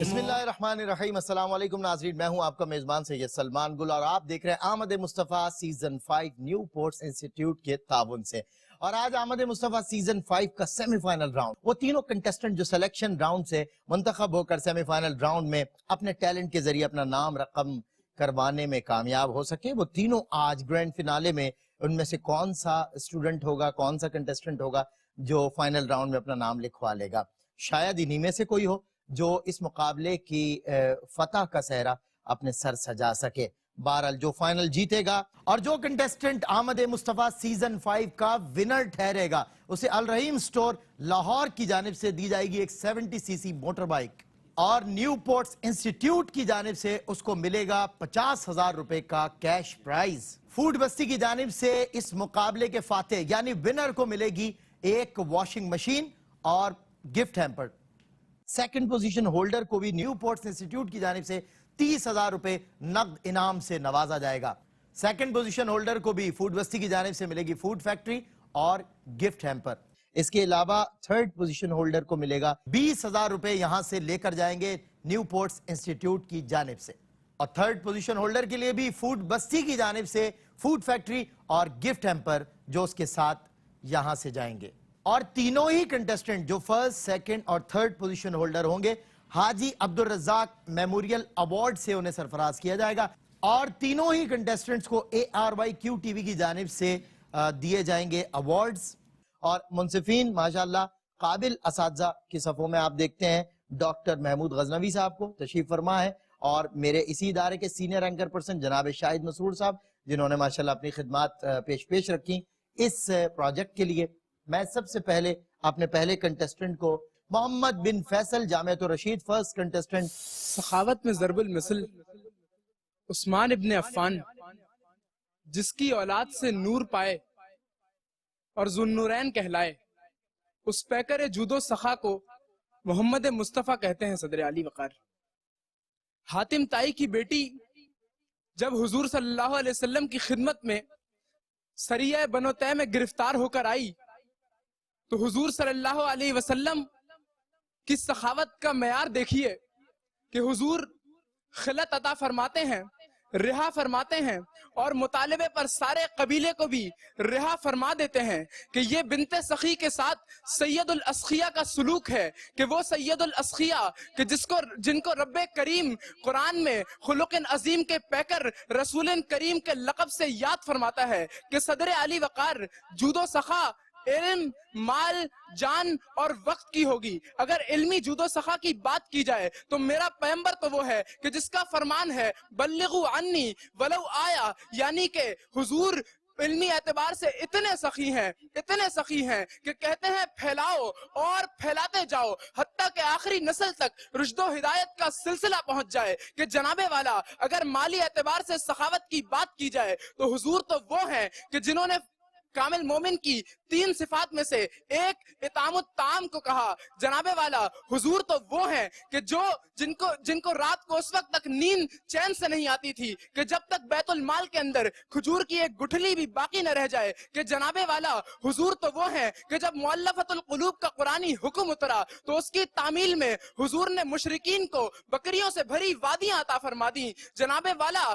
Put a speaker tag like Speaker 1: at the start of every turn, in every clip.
Speaker 1: بسم اللہ الرحمن الرحیم۔ السلام علیکم ناظرین، میں ہوں آپ کا میزبان سید سلمان گل اور آپ دیکھ رہے ہیں آمد مصطفیٰ سیزن 5 نیو پورٹس انسٹیٹیوٹ کے تعاون سے۔ اور آج آمد مصطفیٰ سیزن 5 کا سیمی فائنل راؤنڈ، وہ تینوں کنٹیسٹنٹ جو سلیکشن راؤنڈ سے منتخب ہو کر سیمی فائنل راؤنڈ میں اپنے ٹیلنٹ کے ذریعے اپنا نام رقم کروانے میں کامیاب ہو سکے، وہ تینوں آج گرینڈ فنالے میں ان میں سے کون سا اسٹوڈنٹ ہوگا، کون سا کنٹیسٹنٹ ہوگا جو فائنل راؤنڈ میں اپنا نام لکھوا لے گا۔ شاید انہی میں سے کوئی ہو جو اس مقابلے کی فتح کا سہرا اپنے سر سجا سکے۔ بہرحال جو فائنل جیتے گا اور جو کنٹیسٹنٹ آمد مصطفیٰ سیزن 5 کا ونر ٹھہرے گا، اسے الرحیم سٹور لاہور کی جانب سے دی جائے گی ایک 70 سی سی موٹر بائک، اور نیو پورٹس انسٹیٹیوٹ کی جانب سے اس کو ملے گا 50,000 روپے کا کیش پرائز۔ فوڈ بستی کی جانب سے اس مقابلے کے فاتح یعنی ونر کو ملے گی ایک واشنگ مشین اور gift hamper. Second position holder کو بھی نیو پورٹس انسٹیٹیوٹ کی جانب سے 30,000 روپے نقد انعام سے نوازا جائے گا۔ سیکنڈ پوزیشن ہولڈر کو بھی فوڈ بستی کی جانب سے ملے گی فوڈ فیکٹری اور گفٹ ہیمپر۔ اس کے علاوہ تھرڈ پوزیشن ہولڈر کو ملے گا 20,000 روپے یہاں سے لے کر جائیں گے نیو پورٹس انسٹیٹیوٹ کی جانب سے، اور تھرڈ پوزیشن ہولڈر کے لیے بھی فوڈ بستی کی جانب سے فوڈ فیکٹری اور گفٹ ہیمپر جو اس کے ساتھ یہاں سے جائیں گے۔ اور تینوں ہی کنٹیسٹنٹ جو فرسٹ، سیکنڈ اور تھرڈ پوزیشن ہولڈر ہوں گے، حاجی عبدالرزاق میموریل ایوارڈ سے انہیں سرفراز کیا جائے گا، اور تینوں ہی کنٹیسٹنٹس کو ARYQ TV کی جانب سے دیے جائیں گے ایوارڈز۔ اور منصفین ماشاءاللہ قابل اساتذہ کی صفوں میں آپ دیکھتے ہیں ڈاکٹر محمود غزنوی صاحب کو تشریف فرما ہے، اور میرے اسی ادارے کے سینئر اینکر پرسن جناب شاہد مسرور صاحب، جنہوں نے ماشاءاللہ اپنی خدمات پیش رکھی اس پروجیکٹ کے لیے۔ میں سب سے پہلے اپنے پہلے کنٹیسٹنٹ کو محمد بن فیصل جامعۃ الرشید، فرسٹ کنٹیسٹنٹ۔
Speaker 2: سخاوت میں ضرب المثل عثمان ابن عفان، جس کی اولاد سے نور پائے اور ذوالنورین کہلائے، اس پیکر جود و سخا کو محمد مصطفیٰ کہتے ہیں صدر علی وقار۔ حاتم تائی کی بیٹی جب حضور صلی اللہ علیہ وسلم کی خدمت میں سریہ بنو طے میں گرفتار ہو کر آئی تو حضور صلی اللہ علیہ وسلم کی سخاوت کا معیار دیکھیے کہ حضور خلعت عطا فرماتے ہیں، رہا فرماتے ہیں، اور مطالبے پر سارے قبیلے کو بھی رہا فرما دیتے ہیں کہ یہ بنت سخی کے ساتھ سید الاسخیہ کا سلوک ہے، کہ وہ سید الاسخیہ کہ جن کو رب کریم قرآن میں خلق عظیم کے پیکر رسول کریم کے لقب سے یاد فرماتا ہے کہ صدر علی وقار جود و سخا علم، مال، جان اور وقت کی ہوگی۔ اگر علمی جود و سخا کی بات کی جائے تو میرا پیغمبر تو وہ ہے کہ جس کا فرمان ہے بلغوا عنی ولو آیا، یعنی کہ حضور علمی اعتبار سے اتنے سخی ہیں کہ کہتے ہیں پھیلاؤ اور پھیلاتے جاؤ حتیٰ کہ آخری نسل تک رشد و ہدایت کا سلسلہ پہنچ جائے۔ کہ جناب والا اگر مالی اعتبار سے سخاوت کی بات کی جائے تو حضور تو وہ ہیں کہ جنہوں نے کامل مومن کی 3 صفات میں سے ایک اطعام الطعام کو کہا۔ جناب والا حضور تو وہ ہیں کہ جن کو رات کو اس وقت تک نیند چین سے نہیں آتی تھی کہ جب تک بیت المال کے اندر کھجور کی ایک گٹھلی بھی باقی نہ رہ جائے۔ کہ جناب والا حضور تو وہ ہیں کہ جب مؤلفۃ القلوب کا قرآنی حکم اترا تو اس کی تعمیل میں حضور نے مشرکین کو بکریوں سے بھری وادیاں عطا فرما دیں۔ جناب والا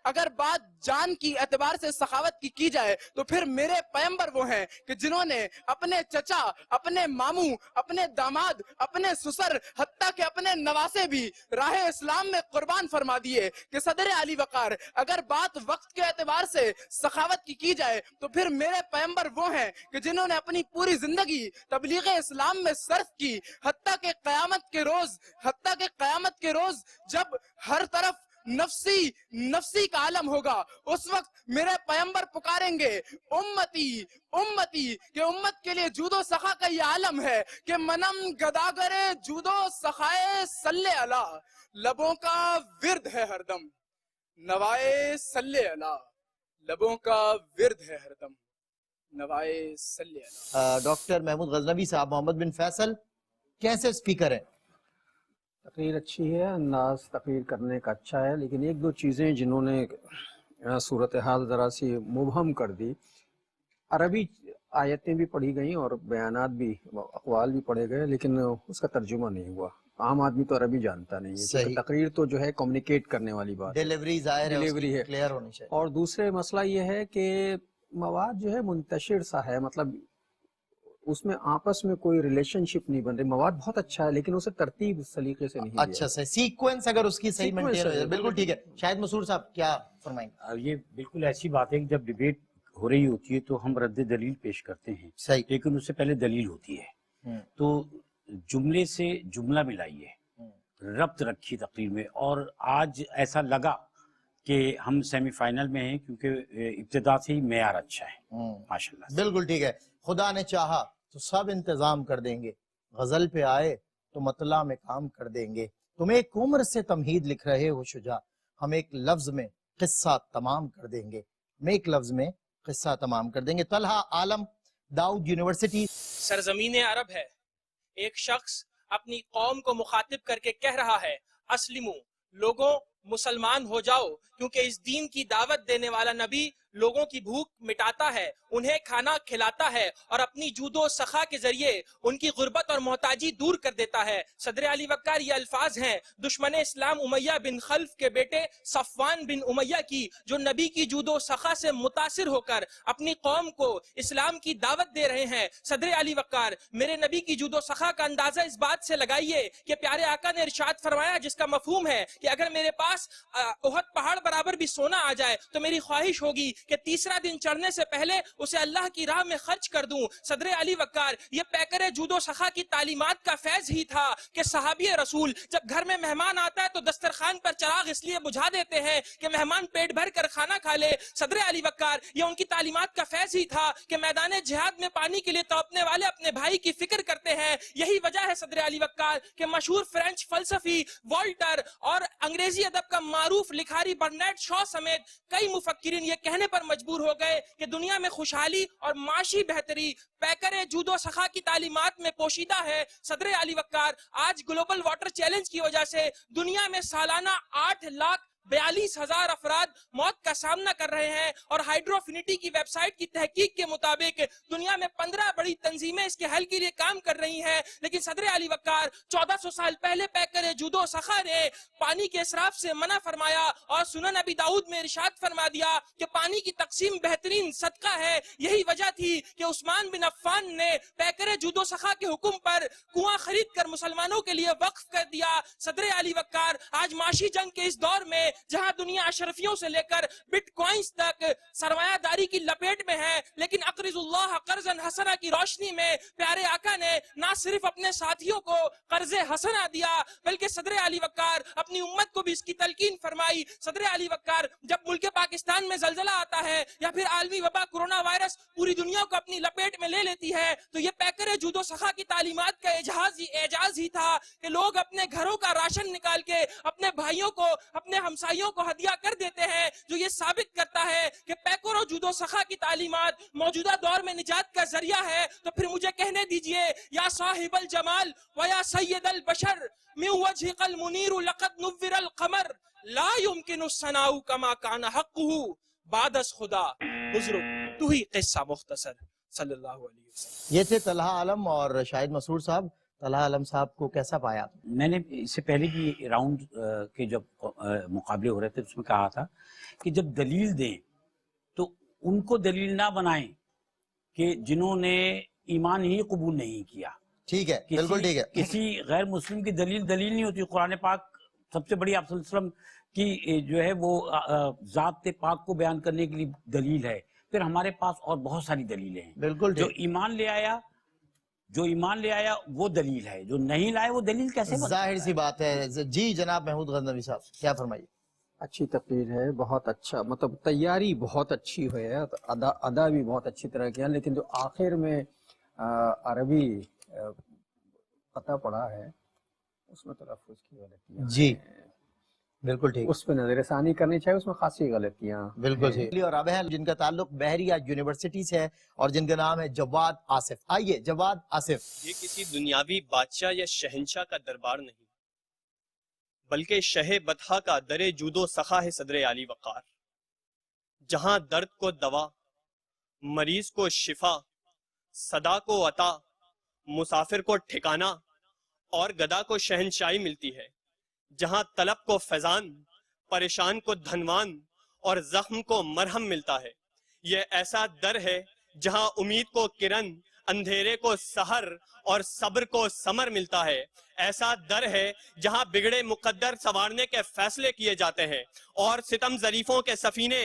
Speaker 2: اگر بات جان کی اعتبار سے سخاوت کی جائے تو پھر میرے پیغمبر وہ ہیں کہ جنہوں نے اپنے چچا، اپنے ماموں، اپنے داماد، اپنے سسر، حتیٰ کہ اپنے نواسے بھی راہ اسلام میں قربان فرما دیے۔ کہ صدر علی وقار اگر بات وقت کے اعتبار سے سخاوت کی جائے تو پھر میرے پیغمبر وہ ہیں کہ جنہوں نے اپنی پوری زندگی تبلیغ اسلام میں صرف کی، حتیٰ کہ قیامت کے روز جب ہر طرف نفسی کا عالم ہوگا، اس وقت میرے پیغمبر پکاریں گے امتی کہ امت کے لیے جود و سخا کا یہ عالم ہے کہ منم گداگر جود و سخائے صلی اللہ، لبوں کا ورد ہے ہر دم نوائے صلی اللہ، لبوں کا ورد ہے ہر دم نوائے صلی اللہ۔
Speaker 1: ڈاکٹر محمود غزنوی صاحب، محمد بن فیصل کیسے سپیکر ہیں؟
Speaker 3: تقریر اچھی ہے، انداز تقریر کرنے کا اچھا ہے، لیکن ایک دو چیزیں جنہوں نے صورتحال ذرا سی مبہم کر دی۔ عربی آیتیں بھی پڑھی گئیں اور بیانات بھی، اقوال بھی پڑھے گئے، لیکن اس کا ترجمہ نہیں ہوا۔ عام آدمی تو عربی جانتا نہیں ہے،
Speaker 1: صحیح.
Speaker 3: کیونکہ تقریر تو جو ہے کمیونیکیٹ کرنے والی بات ہے،
Speaker 1: ڈیلیوری ظاہر ہے
Speaker 3: ڈیلیوری ہے.
Speaker 1: کلیئر ہونی چاہیے.
Speaker 3: اور دوسرے مسئلہ یہ ہے کہ مواد جو ہے منتشر سا ہے، مطلب اس میں آپس میں کوئی ریلیشن شپ نہیں بن رہی. مواد بہت اچھا ہے لیکن اسے ترتیب اس طریقے سے نہیں دیا
Speaker 1: اچھا صحیح سیکوینس اگر اس کی صحیح
Speaker 3: Sequence
Speaker 1: مینٹین ہو
Speaker 3: ہے.
Speaker 1: جائے بالکل ٹھیک ہے. شاہد مسعود صاحب کیا فرمائیں گے؟
Speaker 4: اور یہ بالکل ایسی بات ہے کہ جب ڈیبیٹ ہو رہی ہوتی ہے تو ہم رد دلیل پیش کرتے ہیں،
Speaker 1: صحیح.
Speaker 4: لیکن اس سے پہلے دلیل ہوتی ہے.
Speaker 1: ہوں.
Speaker 4: تو جملے سے جملہ ملائیے،
Speaker 1: ہوں.
Speaker 4: ربط رکھی تقریر میں. اور آج ایسا لگا کہ ہم سیمی فائنل میں ہیں کیونکہ ابتدا سے ہی معیار اچھا ہے
Speaker 1: ہوں.
Speaker 4: ماشاءاللہ.
Speaker 1: بالکل ٹھیک ہے. خدا نے چاہا تو سب انتظام کر دیں گے، غزل پہ آئے تو مطلع میں کام کر دیں گے. تم ایک عمر سے تمہید لکھ رہے ہو شجاع، ہم ایک لفظ میں قصہ تمام کر دیں گے. ہم ایک لفظ میں قصہ تمام کر دیں گے. طلحہ عالم، داؤد یونیورسٹی.
Speaker 2: سرزمین عرب ہے، ایک شخص اپنی قوم کو مخاطب کر کے کہہ رہا ہے اسلمو، لوگوں مسلمان ہو جاؤ، کیونکہ اس دین کی دعوت دینے والا نبی لوگوں کی بھوک مٹاتا ہے، انہیں کھانا کھلاتا ہے اور اپنی جود و سخا کے ذریعے ان کی غربت اور محتاجی دور کر دیتا ہے. صدر علی وقار یہ الفاظ ہیں دشمن اسلام امیہ بن خلف کے بیٹے صفوان بن امیہ کی، جو نبی کی جود و سخا سے متاثر ہو کر اپنی قوم کو اسلام کی دعوت دے رہے ہیں. صدر علی وقار، میرے نبی کی جود و سخا کا اندازہ اس بات سے لگائیے کہ پیارے آقا نے ارشاد فرمایا، جس کا مفہوم ہے کہ اگر میرے پاس احد پہاڑ برابر بھی سونا آ جائے تو میری خواہش ہوگی کہ تیسرا دن چڑھنے سے پہلے اسے اللہ کی راہ میں خرچ کر دوں. صدر علی وقار، یہ پیکر جود و سخا کی تعلیمات کا فیض ہی تھا کہ صحابی رسول جب گھر میں مہمان آتا ہے تو دسترخوان پر چراغ اس لیے بجھا دیتے ہیں کہ مہمان پیٹ بھر کر کھانا کھا لے. صدر علی وقار، یہ ان کی تعلیمات کا فیض ہی تھا کہ میدان جہاد میں پانی کے لیے تڑپنے والے اپنے بھائی کی فکر کرتے ہیں. یہی وجہ ہے صدر علی وقار کہ مشہور فرینچ فلسفی والٹر اور انگریزی ادب کا معروف لکھاری برنارڈ شاء سمیت کئی مفکرین یہ کہنے پر مجبور ہو گئے کہ دنیا میں خوشحالی اور معاشی بہتری پیکر جود و سخا کی تعلیمات میں پوشیدہ ہے. صدر علی وقار، آج گلوبل واٹر چیلنج کی وجہ سے دنیا میں سالانہ 8,42,000 افراد موت کا سامنا کر رہے ہیں، اور ہائیڈروفینٹی کی ویب سائٹ کی تحقیق کے مطابق دنیا میں 15 بڑی تنظیمیں اس کے حل کے لیے کام کر رہی ہیں. لیکن صدر علی وقار، 1400 سال پہلے پیکر جود و سخا نے پانی کے اسراف سے منع فرمایا اور سنن ابی داؤد میں ارشاد فرما دیا کہ پانی کی تقسیم بہترین صدقہ ہے. یہی وجہ تھی کہ عثمان بن عفان نے پیکر جود و سخا کے حکم پر کنواں خرید کر مسلمانوں کے لیے وقف کر دیا. صدر علی وقار، آج معاشی جنگ کے اس دور میں جہاں دنیا اشرفیوں سے لے کر بٹ کوائنز تک سرمایہ داری کی لپیٹ میں ہے، لیکن اقرض اللہ قرضا حسنا کی روشنی میں پیارے آقا نے نہ صرف اپنے ساتھیوں کو قرض حسنا دیا بلکہ صدر علی وقار اپنی امت کو بھی اس کی تلقین فرمائی. صدر علی وقار، جب ملک پاکستان میں زلزلہ آتا ہے یا پھر عالمی وبا کورونا وائرس پوری دنیا کو اپنی لپیٹ میں لے لیتی ہے تو یہ پیکر جود و سخا کی تعلیمات کا اعجاز ہی تھا کہ لوگ اپنے گھروں کا راشن نکال کے اپنے بھائیوں کو، اپنے ہمسائیوں کو ہدیہ کر دیتے ہیں، جو یہ ثابت کرتا ہے کہ پیکر و جود و سخا کی تعلیمات موجودہ دور میں نجات کا ذریعہ ہے. تو پھر مجھے کہنے دیجئے، یا صاحب الجمال و یا سید البشر من وجهك المنیر لقد نور القمر لا يمكن الثناء كما كان حقه بعد از خدا بزرگ تو ہی قصہ مختصر صلی اللہ علیہ وسلم.
Speaker 1: یہ تھے طلحہ عالم اور شاہد مسعود صاحب. طلحہ عالم صاحب کو کیسا پایا؟
Speaker 4: میں نے اس سے پہلے بھی راؤنڈ کے جب مقابلے ہو رہے تھے اس میں کہا تھا کہ جب دلیل دیں تو ان کو دلیل نہ بنائیں کہ جنہوں نے ایمان ہی قبول نہیں کیا.
Speaker 1: ٹھیک ہے، بالکل ٹھیک ہے.
Speaker 4: کسی غیر مسلم کی دلیل نہیں ہوتی. قرآن پاک سب سے بڑی آپ صلی اللہ علیہ وسلم کی جو ہے وہ ذات پاک کو بیان کرنے کے لیے دلیل ہے. پھر ہمارے پاس اور بہت ساری دلیلیں ہیں.
Speaker 1: بالکل
Speaker 4: جو ایمان لے آیا وہ دلیل ہے، جو نہیں لائے وہ دلیل کیسے بن؟
Speaker 1: ظاہر سی بات ہے. جی جناب محمود غزنوی صاحب کیا فرمائیے؟
Speaker 3: اچھی تقریر ہے، بہت اچھا، مطلب تیاری بہت اچھی ہوئی ہے، ادا بھی بہت اچھی طرح کیا، لیکن جو آخر میں عربی پتہ پڑا ہے اس میں تلفظ کی غلطیاں
Speaker 1: جی
Speaker 3: ہیں.
Speaker 1: بالکل ٹھیک،
Speaker 3: اس پہ نظر ثانی کرنی چاہیے، اس میں خاصی غلطیاں
Speaker 1: بالکل
Speaker 3: ہیں.
Speaker 1: ٹھیک. اور اب ہے جن کا تعلق بحریہ یونیورسٹی سے ہے اور جن کا نام ہے جواد آصف. آئیے جواد آصف.
Speaker 5: یہ کسی دنیاوی بادشاہ یا شہنشاہ کا دربار نہیں بلکہ شہ بطحہ کا در جود و سخا ہے صدر علی وقار، جہاں درد کو دوا، مریض کو شفا، صدا کو عطا، مسافر کو ٹھکانہ اور گدا کو شہنشاہی ملتی ہے، جہاں طلب کو فیضان، پریشان کو دھنوان اور زخم کو مرہم ملتا ہے۔ یہ ایسا در ہے جہاں امید کو کرن، اندھیرے کو سحر اور صبر کو ثمر ملتا ہے۔ ایسا در ہے جہاں بگڑے مقدر سنوارنے کے فیصلے کیے جاتے ہیں اور ستم ظریفوں کے سفینے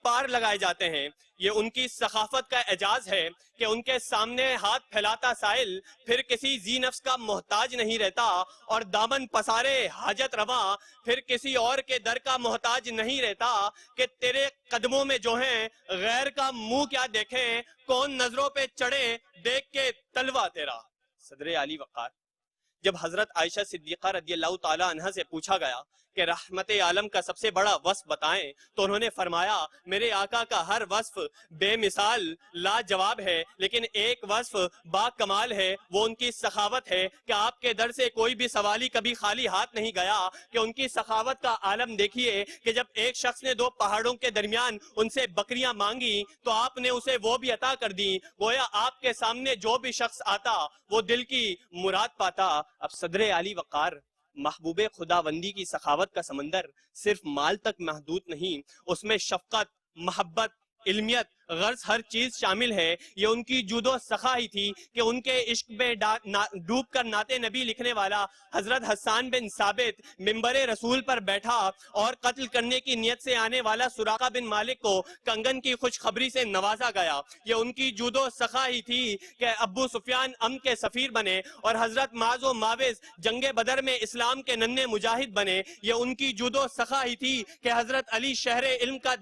Speaker 5: پار لگائے جاتے ہیں۔ یہ ان کی ثقافت کا اعجاز ہے کہ ان کے سامنے ہاتھ پھیلاتا سائل پھر کسی ذی نفس کا محتاج نہیں رہتا، اور دامن پسارے حاجت رواں پھر کسی اور کے در کا محتاج نہیں رہتا، کہ تیرے قدموں میں جو ہیں غیر کا منہ کیا دیکھیں، کون نظروں پہ چڑھے دیکھ کے تلوا تیرا۔ صدر علی وقار۔ جب حضرت عائشہ صدیقہ رضی اللہ تعالی عنہ سے پوچھا گیا کہ رحمت عالم کا سب سے بڑا وصف بتائیں، تو انہوں نے فرمایا میرے آقا کا ہر وصف بے مثال لاجواب ہے، لیکن ایک وصف با کمال ہے، وہ ان کی سخاوت ہے کہ آپ کے در سے کوئی بھی سوالی کبھی خالی ہاتھ نہیں گیا۔ کہ ان کی سخاوت کا عالم دیکھیے کہ جب ایک شخص نے 2 پہاڑوں کے درمیان ان سے بکریاں مانگی تو آپ نے اسے وہ بھی عطا کر دی، گویا آپ کے سامنے جو بھی شخص آتا وہ دل کی مراد پاتا۔ اب صدر علی وقار، محبوب خداوندی کی سخاوت کا سمندر صرف مال تک محدود نہیں، اس میں شفقت، محبت، علمیت، غرض ہر چیز شامل ہے۔ یہ ان کی جود و سخا ہی تھی کہ ان کے عشق میں ڈوب کر نعت نبی لکھنے والا حضرت حسان بن ثابت منبر رسول پر بیٹھا اور قتل کرنے کی نیت سے آنے والا سراقہ بن مالک کو کنگن کی خوشخبری سے نوازا گیا۔ یہ ان کی جود و سخا ہی تھی کہ ابو سفیان امن کے سفیر بنے اور حضرت معاذ و معاوض جنگ بدر میں اسلام کے ننھے مجاہد بنے۔ یہ ان کی جود و سخا ہی تھی کہ حضرت علی شہر علم کا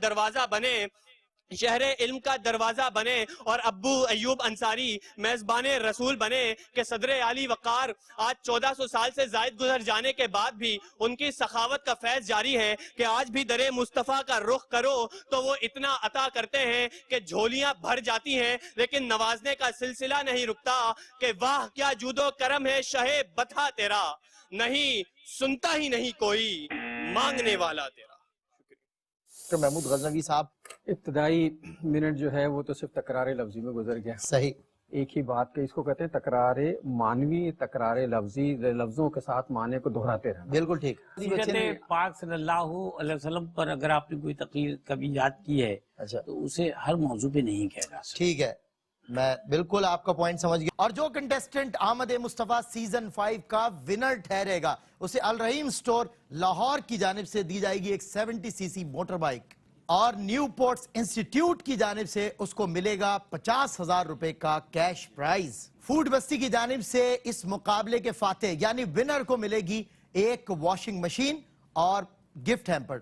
Speaker 5: دروازہ بنے اور ابو ایوب انصاری میزبان رسول بنے۔ کہ صدر علی وقار آج 1400 سال سے زائد گزر جانے کے بعد بھی ان کی سخاوت کا فیض جاری ہے کہ آج بھی در مصطفیٰ کا رخ کرو تو وہ اتنا عطا کرتے ہیں کہ جھولیاں بھر جاتی ہیں، لیکن نوازنے کا سلسلہ نہیں رکتا۔ کہ واہ کیا جود و کرم ہے شہ بطحہ تیرا، نہیں سنتا ہی نہیں کوئی مانگنے والا تیرا۔
Speaker 1: ڈاکٹر محمود غزنوی صاحب،
Speaker 3: ابتدائی منٹ جو ہے وہ تو صرف تکرار لفظی میں گزر گیا۔
Speaker 1: صحیح،
Speaker 3: ایک ہی بات کہ اس کو کہتے ہیں تکرار معنوی، تکرار لفظی، لفظوں کے ساتھ معنی کو دہراتے رہنا۔
Speaker 1: بالکل ٹھیک۔
Speaker 4: سیرت پاک صلی اللہ علیہ وسلم پر اگر آپ نے کوئی تقریر کبھی یاد کی ہے
Speaker 1: اچھا
Speaker 4: تو اسے ہر موضوع پہ نہیں کہہ رہا۔
Speaker 1: ٹھیک ہے، میں بالکل آپ کا پوائنٹ سمجھ گیا۔ اور جو کنٹیسٹنٹ آمد مصطفیٰ سیزن 5 کا ونر ٹھہرے گا اسے الرحیم سٹور لاہور کی جانب سے دی جائے گی ایک 70 سی سی موٹر بائک، اور نیو پورٹس انسٹیٹیوٹ کی جانب سے اس کو ملے گا 50,000 روپے کا کیش پرائز۔ فوڈ بستی کی جانب سے اس مقابلے کے فاتح یعنی ونر کو ملے گی ایک واشنگ مشین اور gift hamper.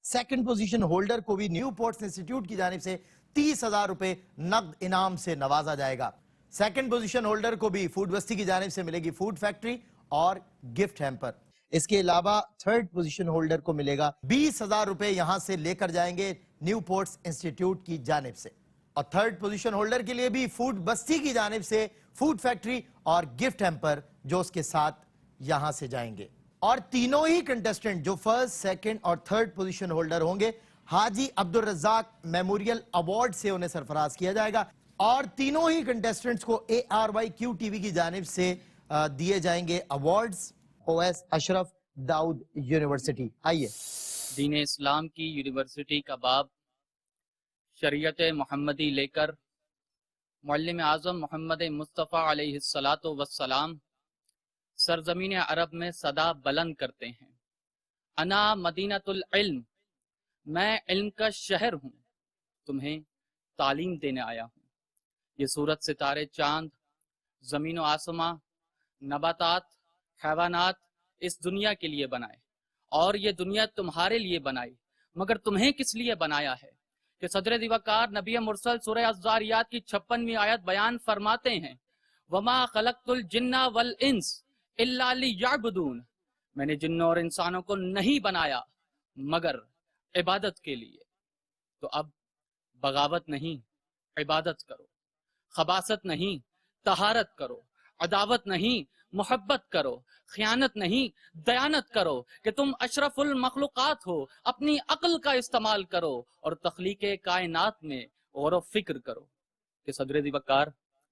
Speaker 1: Second position holder کو بھی نیو پورٹس انسٹیٹیوٹ کی جانب سے 30,000 روپے نقد انعام سے نوازا جائے گا۔ سیکنڈ پوزیشن ہولڈر کو بھی فوڈ بستی کی جانب سے ملے گی فوڈ فیکٹری اور گفٹ ہیمپر۔ اس کے علاوہ تھرڈ پوزیشن ہولڈر کو ملے گا 20,000 روپے یہاں سے لے کر جائیں گے نیو پورٹس انسٹیٹیوٹ کی جانب سے، اور تھرڈ پوزیشن ہولڈر کے لیے بھی فوڈ بستی کی جانب سے فوڈ فیکٹری اور گفٹ ہیمپر جو اس کے ساتھ یہاں سے جائیں گے۔ اور تینوں ہی کنٹیسٹنٹ جو فرسٹ، سیکنڈ اور تھرڈ پوزیشن ہولڈر ہوں گے حاجی عبدالرزاق میموریل ایوارڈ سے انہیں سرفراز کیا جائے گا، اور تینوں ہی کنٹیسٹنٹس کو ARYQ TV کی جانب سے دیے جائیں گے ایوارڈز۔ OS اشرف داؤد یونیورسٹی، آئیے۔
Speaker 6: دین اسلام کی یونیورسٹی کا باب شریعت محمدی لے کر معلم اعظم محمد مصطفیٰ علیہ السلام سرزمین عرب میں صدا بلند کرتے ہیں، انا مدینۃ العلم، میں علم کا شہر ہوں، تمہیں تعلیم دینے آیا ہوں۔ یہ سورج، ستارے، چاند، زمین و آسماں، نباتات، حیوانات اس دنیا کے لیے بنائے، اور یہ دنیا تمہارے لیے بنائی، مگر تمہیں کس لیے بنایا ہے؟ کہ صدر دیوکار نبی مرسل سورہ الذاریات کی 56ویں آیت بیان فرماتے ہیں، وَمَا خَلَقْتُ الْجِنَّ وَالْإِنسَ إِلَّا لِيَعْبُدُونَ، میں نے جنوں اور انسانوں کو نہیں بنایا مگر عبادت کے لیے۔ تو اب بغاوت نہیں، عبادت کرو، خباثت نہیں، طہارت کرو، عداوت نہیں، محبت کرو، خیانت نہیں، دیانت کرو، کہ تم اشرف المخلوقات ہو، اپنی عقل کا استعمال کرو اور تخلیق کائنات میں غور و فکر کرو۔ کہ صدر دیوکار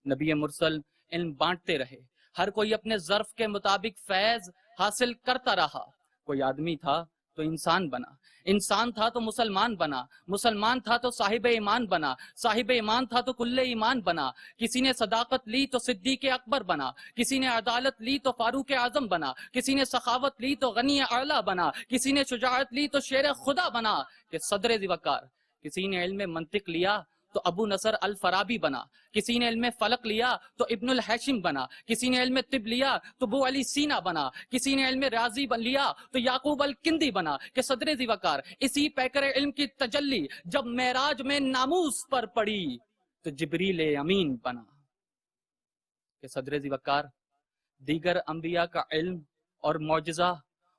Speaker 6: نبی مرسل علم بانٹتے رہے، ہر کوئی اپنے ظرف کے مطابق فیض حاصل کرتا رہا. کوئی آدمی تھا تو انسان بنا، انسان تھا تو مسلمان بنا، مسلمان تھا تو صاحب ایمان بنا، صاحب ایمان تھا تو کل ایمان بنا. کسی نے صداقت لی تو صدیق اکبر بنا، کسی نے عدالت لی تو فاروق اعظم بنا، کسی نے سخاوت لی تو غنی اعلیٰ بنا، کسی نے شجاعت لی تو شیر خدا بنا. کہ صدر ذی وقار. کسی نے علم منطق لیا تو ابو نصر الفرابی بنا، کسی نے علم فلک لیا تو ابن الحاشم بنا، کسی نے علم طب لیا تو ابو علی سینا بنا، کسی نے علم ریاضی لیا تو یعقوب الکندی بنا. کہ صدر ذی وقار اسی پیکر علم کی تجلی جب معراج میں ناموس پر پڑی تو جبریل امین بنا. کہ صدر ذی وقار دیگر انبیاء کا علم اور معجزہ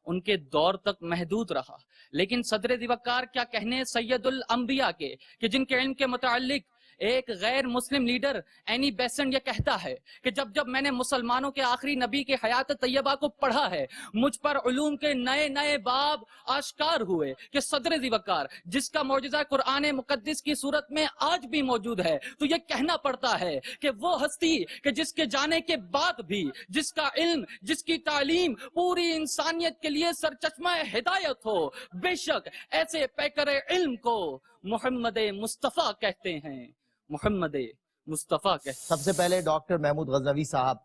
Speaker 6: ان کے دور تک محدود رہا، لیکن صدر ذی وقار کیا کہنے سید الانبیاء کے کہ جن کے علم کے متعلق ایک غیر مسلم لیڈر اینی بیسنٹ یہ کہتا ہے کہ جب جب میں نے مسلمانوں کے آخری نبی کے حیات طیبہ کو پڑھا ہے مجھ پر علوم کے نئے نئے باب آشکار ہوئے. کہ صدر ذی وقار جس کا معجزہ قرآن مقدس کی صورت میں آج بھی موجود ہے تو یہ کہنا پڑتا ہے کہ وہ ہستی کہ جس کے جانے کے بعد بھی جس کا علم جس کی تعلیم پوری انسانیت کے لیے سرچشمہ ہدایت ہو، بے شک ایسے پیکر علم کو محمد مصطفیٰ کہتے ہیں، محمد مصطفیٰ کہتے ہیں.
Speaker 1: سب سے پہلے ڈاکٹر محمود غزنوی صاحب.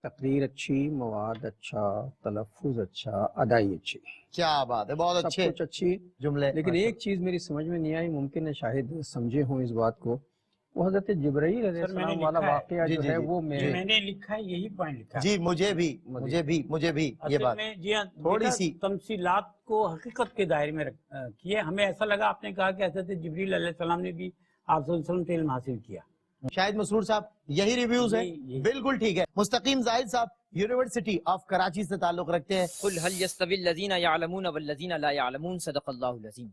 Speaker 3: تقریر اچھی، مواد اچھا، تلفظ اچھا، ادائی اچھی،
Speaker 1: کیا بات ہے، بہت
Speaker 3: سب
Speaker 1: اچھے
Speaker 3: کچھ اچھی.
Speaker 1: جملے.
Speaker 3: لیکن ایک چیز میری سمجھ میں نہیں آئی، ممکن ہے شاہد سمجھے ہوں اس بات کو، وہ حضرت جبرائیل علیہ
Speaker 4: سر، میں نے
Speaker 3: السلام والا
Speaker 4: لکھا ہے.
Speaker 3: واقعہ
Speaker 1: جی،
Speaker 3: جو
Speaker 1: جی،
Speaker 3: ہے
Speaker 1: جی.
Speaker 3: وہ
Speaker 4: میں نے لکھا ہے یہی پوائنٹ لکھا ہے.
Speaker 1: جی مجھے بھی یہ
Speaker 4: اصل
Speaker 1: بات
Speaker 4: میں جی ہاں،
Speaker 1: تھوڑی
Speaker 4: دیکھا،
Speaker 1: سی
Speaker 4: تمثیلات کو حقیقت کے دائرے میں کیے. ہمیں ایسا لگا آپ نے کہا کہ حضرت جبریل علیہ السلام نے بھی آپ صلی اللہ علیہ وسلم سے علم حاصل کیا.
Speaker 1: شاہد مسرور صاحب یہی ریویوز ہیں.
Speaker 4: یہی.
Speaker 1: بالکل ٹھیک ہے. مستقیم زاہد صاحب یونیورسٹی آف کراچی سے تعلق رکھتے ہیں.
Speaker 7: قل هل يستوي الذين يعلمون والذين لا يعلمون صدق اللہ العظیم.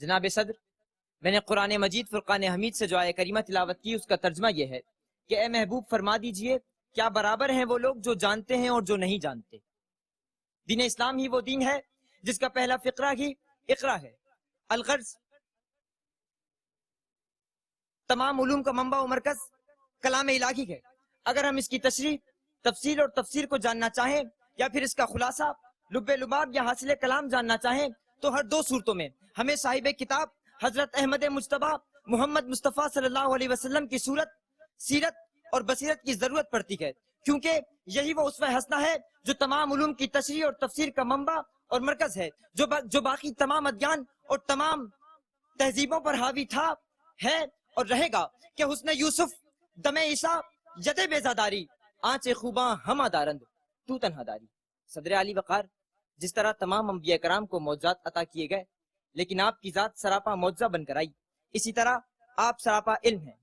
Speaker 7: جناب صدر، میں نے قرآن مجید فرقان حمید سے جو آیہ کریمہ تلاوت کی اس کا ترجمہ یہ ہے کہ اے محبوب فرما دیجئے کیا برابر ہیں وہ لوگ جو جانتے ہیں اور جو نہیں جانتے. دین اسلام ہی وہ دین ہے جس کا پہلا فقرہ ہی اقرا ہے. الغرض تمام علوم کا منبع و مرکز کلام الہی ہے. اگر ہم اس کی تشریح، تفصیل اور تفسیر کو جاننا چاہیں یا پھر اس کا خلاصہ، لب لباب یا حاصل کلام جاننا چاہیں تو ہر دو صورتوں میں ہمیں صاحب کتاب حضرت احمد مجتبیٰ محمد مصطفیٰ صلی اللہ علیہ وسلم کی صورت، سیرت اور بصیرت کی ضرورت پڑتی ہے، کیونکہ یہی وہ اسوہ حسنہ ہے جو تمام علوم کی تشریح اور تفسیر کا منبع اور مرکز ہے، جو باقی تمام ادیان اور تمام تہذیبوں پر حاوی تھا، ہے اور رہے گا. کہ حسن یوسف، دم عیسیٰ، ید بیزاداری، آنچ خوباں ہمہ دارند تو تنہا داری. صدر علی وقار، جس طرح تمام انبیاء کرام کو معجزات عطا کیے گئے لیکن آپ کی ذات سراپا معجزہ بن کر آئی، اسی طرح آپ سراپا علم ہیں،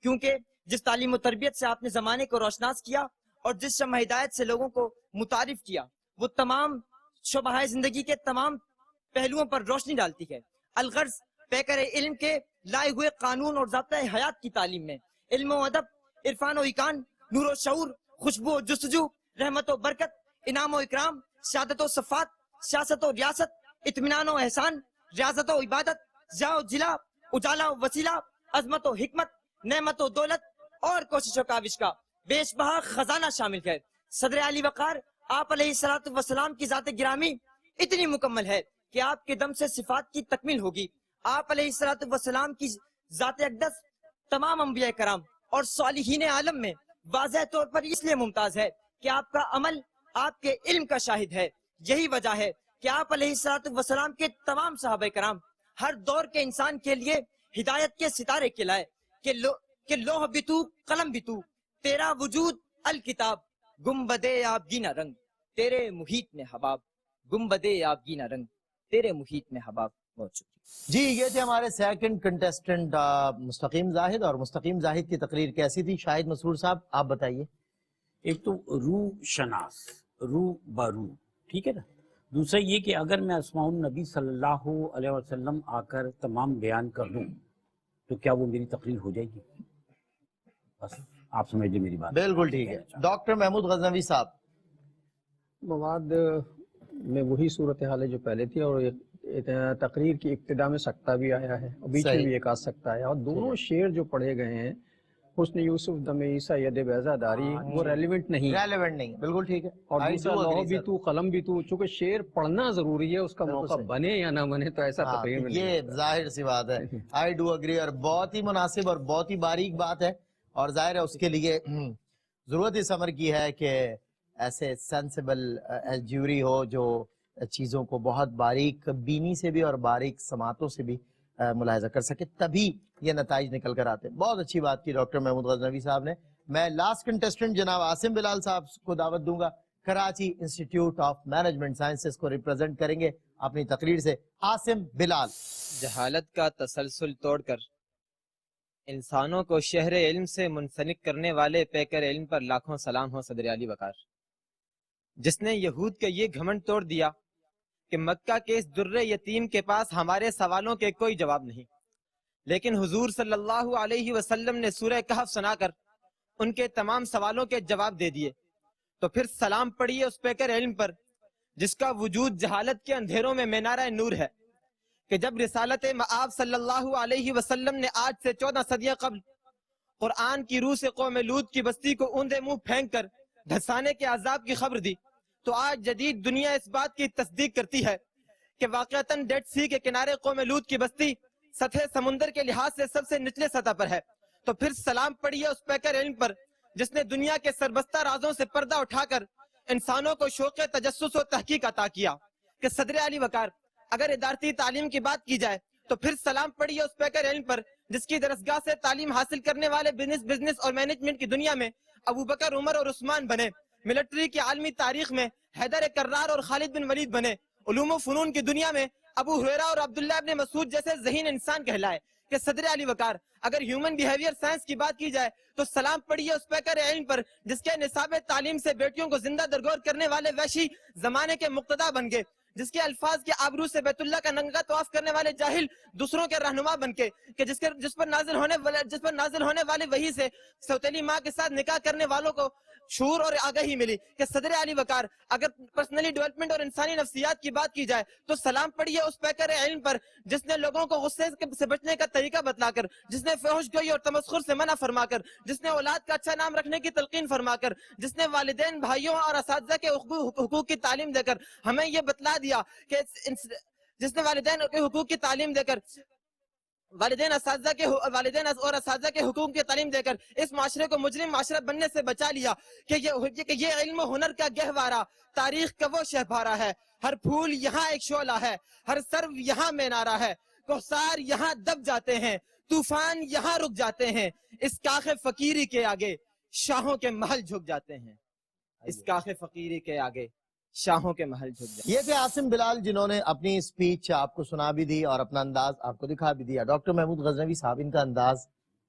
Speaker 7: کیونکہ جس تعلیم و تربیت سے آپ نے زمانے کو روشناس کیا اور جس شمع ہدایت سے لوگوں کو متعارف کیا وہ تمام شعبہ زندگی کے تمام پہلوؤں پر روشنی ڈالتی ہے. الغرض پیکر علم کے لائے ہوئے قانون اور ضابطۂ حیات کی تعلیم میں علم و ادب، عرفان و اکان، نور و شعور، خوشبو و جستجو، رحمت و برکت، انعام و اکرام، سعادت و صفات، سیاست و ریاست، اطمینان و احسان، ریاضت و عبادت، ضیاء و جلا، اجالا و وسیلہ، عظمت و حکمت، نعمت و دولت اور کوشش و کاوش کا بیش بہا خزانہ شامل ہے. صدر علی وقار، آپ علیہ الصلوۃ والسلام کی ذات گرامی اتنی مکمل ہے کہ آپ کے دم سے صفات کی تکمیل ہوگی. آپ علیہ الصلوۃ والسلام کی ذات اقدس تمام انبیاء کرام اور صالحین عالم میں واضح طور پر اس لیے ممتاز ہے کہ آپ کا عمل آپ کے علم کا شاہد ہے. یہی وجہ ہے کہ آپ علیہ الصلوۃ والسلام کے تمام صحابہ کرام ہر دور کے انسان کے لیے ہدایت کے ستارے کھلائے کہ لوح بھی تو، قلم بھی تو، تیرا وجود الکتاب، گنبدے آبگینہ رنگ تیرے محیط میں حباب، گنبدے آبگینہ رنگ تیرے محیط میں حباب. بہت شکریہ.
Speaker 1: جی یہ تھے ہمارے سیکنڈ کنٹیسٹنٹ مستقیم زاہد. اور مستقیم زاہد کی تقریر کیسی تھی شاہد مسرور صاحب آپ بتائیے.
Speaker 4: ایک تو روح شناس، روح بروح، ٹھیک ہے نا. دوسرا یہ کہ اگر میں اسماء النبی صلی اللہ علیہ وسلم آ کر تمام بیان کر دوں تو کیا وہ میری تقریر ہو جائے گی؟ بس آپ سمجھ لیں میری بات.
Speaker 1: بالکل ٹھیک ہے. ڈاکٹر محمود غزنوی صاحب.
Speaker 3: مواد میں وہی صورتحال ہے جو پہلے تھی، اور تقریر کی ابتدا میں سکتہ بھی آیا ہے اور بیچ میں بھی ایک آدھ سکتہ آیا، اور دونوں شعر جو پڑھے گئے ہیں حسن یوسف دم عیسیٰ ید بیضا داری وہ ریلیونٹ نہیں ہے.
Speaker 1: ریلیونٹ نہیں, بالکل ٹھیک ہے.
Speaker 3: اور
Speaker 1: I
Speaker 3: دوسرا
Speaker 1: do
Speaker 3: لوح
Speaker 1: agree,
Speaker 3: بھی
Speaker 1: sir.
Speaker 3: تو قلم بھی تو, چونکہ شعر پڑھنا ضروری ہے, اس کا
Speaker 1: بالکل
Speaker 3: موقع
Speaker 1: صحیح.
Speaker 3: بنے یا نہ بنے تو ایسا
Speaker 1: ہاں,
Speaker 3: تقریر میں
Speaker 1: یہ
Speaker 3: نہیں.
Speaker 1: ظاہر سی بات ہے. آئی ڈو اگری, اور بہت ہی مناسب اور بہت ہی باریک بات ہے, اور ظاہر ہے اس کے لیے ضرورت اس امر کی ہے کہ ایسے سینسیبل جیوری ہو جو چیزوں کو بہت باریک بینی سے بھی اور باریک سماعتوں سے بھی ملاحظہ کر سکے, تبھی یہ نتائج نکل کر آتے ہیں. بہت اچھی بات کی ڈاکٹر محمود غزنوی صاحب نے. میں لاسٹ کنٹیسٹنٹ جناب عاصم بلال صاحب کو دعوت دوں گا, Karachi institute of management sciences کو ریپرزینٹ کریں گے اپنی تقریر سے. عاصم بلال.
Speaker 8: جہالت کا تسلسل توڑ کر انسانوں کو شہر علم سے منسلک کرنے والے پیکر علم پر لاکھوں سلام ہو صدر علی وقار, جس نے یہود کا یہ گھمنڈ توڑ دیا کہ مکہ کے اس در یتیم کے پاس ہمارے سوالوں کے کوئی جواب نہیں, لیکن حضور صلی اللہ علیہ وسلم نے سورہ کہف سنا کر ان کے تمام سوالوں کے جواب دے دیے. تو پھر سلام پڑھیے اس پیکر علم پر جس کا وجود جہالت کے اندھیروں میں مینارہ نور ہے, کہ جب رسالت مآب صلی اللہ علیہ وسلم نے آج سے 14 صدیاں قبل قرآن کی روح سے قوم لوط کی بستی کو اوندے منہ پھینک کر دھسانے کے عذاب کی خبر دی, تو آج جدید دنیا اس بات کی تصدیق کرتی ہے کہ واقعتاً ڈیڈ سی کے کنارے قوم لوط کی بستی سطح سمندر کے لحاظ سے سب سے نچلے سطح پر ہے. تو پھر سلام پڑھیے اس پیکر علم پر جس نے دنیا کے سربستہ رازوں سے پردہ اٹھا کر انسانوں کو شوق تجسس و تحقیق عطا کیا. کہ صدر علی وقار, اگر ادارتی تعلیم کی بات کی جائے تو پھر سلام پڑھیے اس پیکر علم پر جس کی درسگاہ سے تعلیم حاصل کرنے والے بزنس اور مینجمنٹ کی دنیا میں ابو بکر, عمر اور عثمان بنے, ملٹری کی عالمی تاریخ میں حیدر کرار اور خالد بن ولید بنے, علوم و فنون کی دنیا میں ابو ہریرہ اور عبداللہ ابن مسعود جیسے ذہین انسان کہلائے. کہ صدر علی وقار, اگر ہیومن بیہیویئر سائنس کی بات کی جائے تو سلام پڑھیے اس پیکر علم پر جس کے نصاب تعلیم سے بیٹیوں کو زندہ درگور کرنے والے وحشی زمانے کے مقتدا بن گئے, جس کے الفاظ کے آبرو سے بیت اللہ کا ننگا طواف کرنے والے جاہل دوسروں کے رہنما بن کے, کہ جس پر نازل ہونے والے وحی سے سوتیلی ماں کے ساتھ نکاح کرنے والوں کو شعور اور آگاہی ملی. کہ صدر علی وقار, اگر پرسنلی ڈیولپمنٹ اور انسانی نفسیات کی بات کی جائے تو سلام پڑھیے اس پیکر علم پر جس نے لوگوں کو غصے سے بچنے کا طریقہ بتلا کر, جس نے فحش گوئی اور تمسخر سے منع فرما کر, جس نے اولاد کا اچھا نام رکھنے کی تلقین فرما کر, جس نے والدین, بھائیوں اور اساتذہ کے حقوق کی تعلیم دے کر ہمیں یہ بتلا دیا کہ جس نے والدین کے حقوق کی تعلیم دے کر والدین اور اساتذہ کے حقوق کی تعلیم دے کر اس معاشرے کو مجرم معاشرہ بننے سے بچا لیا. کہ یہ علم و ہنر کا گہوارہ تاریخ کا وہ شہپارہ ہے, ہر پھول یہاں ایک شعلہ ہے, ہر سرو یہاں مینارہ ہے, کوثار یہاں دب جاتے ہیں, طوفان یہاں رک جاتے ہیں, اس کاخ فقیری کے آگے شاہوں کے محل جھک جاتے ہیں, اس کاخ فقیری کے آگے شاہوں کے محل جھک جاتے ہیں.
Speaker 1: یہ تھے عاصم بلال جنہوں نے اپنی سپیچ آپ کو سنا بھی دی اور اپنا انداز آپ کو دکھا بھی دیا. ڈاکٹر محمود غزنوی صاحب, ان کا انداز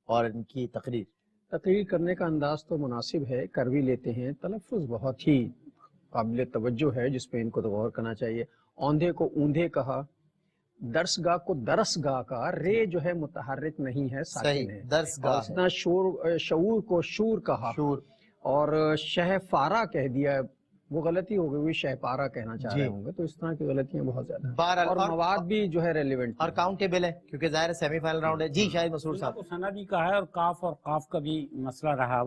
Speaker 1: اور ان کی
Speaker 3: تقریر کرنے کا انداز تو مناسب ہے, کر بھی لیتے ہیں, تلفظ بہت ہی قابل توجہ ہے جس پہ ان کو غور کرنا چاہیے. اوندھے کو اوندھے کہا, درسگاہ کو درسگاہ کا, رے جو ہے متحرک نہیں ہے, ساکن ہے.
Speaker 1: درسگاہ
Speaker 3: اس نے شعور کو شور کہا,
Speaker 1: شور,
Speaker 3: اور شہپارہ کہہ دیا. وہ غلطی ہو گئی, شہپارہ کہنا چاہ رہے ہوں گے. تو اس طرح کی غلطیاں بہت زیادہ ہیں, اور مواد بھی جو ہے ریلیونٹ
Speaker 1: اور کاؤنٹیبل ہے کیونکہ ظاہر ہے سیمی فائنل راؤنڈ ہے. جی شاہد مسرور صاحب.
Speaker 4: سنا بھی کہا ہے اور کاف اور قاف کا بھی مسئلہ رہا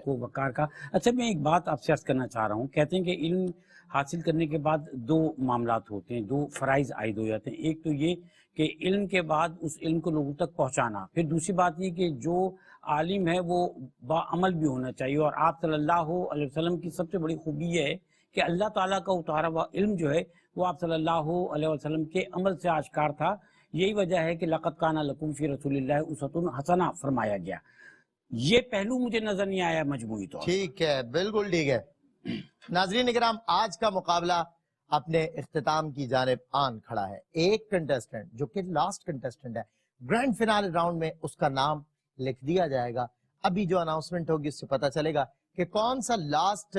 Speaker 4: وقار کا. اچھا, میں ایک بات آپ سے عرض کرنا چاہ رہا ہوں. کہتے ہیں کہ علم حاصل کرنے کے بعد دو معاملات ہوتے ہیں, دو فرائض عائد ہو جاتے ہیں. ایک تو یہ کہ علم کے بعد اس علم کو لوگوں تک پہنچانا, پھر دوسری بات یہ کہ جو عالم ہے وہ باعمل بھی ہونا چاہیے. اور آپ صلی اللہ علیہ وسلم کی سب سے بڑی خوبی یہ ہے کہ اللہ تعالیٰ کا اتارا ہوا علم جو ہے وہ آپ صلی اللہ علیہ وسلم کے عمل سے آشکار تھا. یہی وجہ ہے کہ لقد کان لکم فی رسول اللہ اسوۃ حسنہ فرمایا گیا. یہ پہلو مجھے نظر نہیں آیا مجموعی طور.
Speaker 1: ٹھیک ہے, بالکل ٹھیک ہے. ناظرین اکرام, آج کا مقابلہ اپنے اختتام کی جانب آن کھڑا ہے. ایک کنٹیسٹنٹ جو کہ لاسٹ کنٹیسٹنٹ ہے, گرینڈ فینال راؤنڈ میں اس کا نام لکھ دیا جائے گا. ابھی جو اناؤنسمنٹ ہوگی اس سے پتا چلے گا کہ کون سا لاسٹ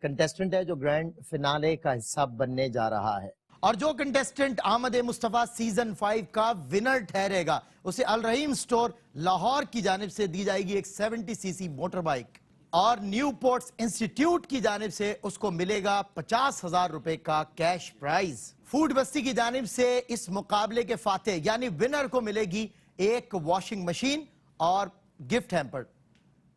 Speaker 1: کنٹیسٹنٹ ہے جو گرینڈ فینالے کا حصہ بننے جا رہا ہے. اور جو کنٹیسٹنٹ آمد مصطفیٰ سیزن 5 کا ونر ٹھہرے گا اسے الرحیم سٹور لاہور کی جانب سے دی جائے گی ایک 70 سی سی موٹر بائک, اور نیو پورٹس انسٹیٹیوٹ کی جانب سے اس کو ملے گا 50,000 روپے کا کیش پرائز. فوڈ بستی کی جانب سے اس مقابلے کے فاتح یعنی ونر کو ملے گی ایک واشنگ مشین اور گفٹ ہیمپر.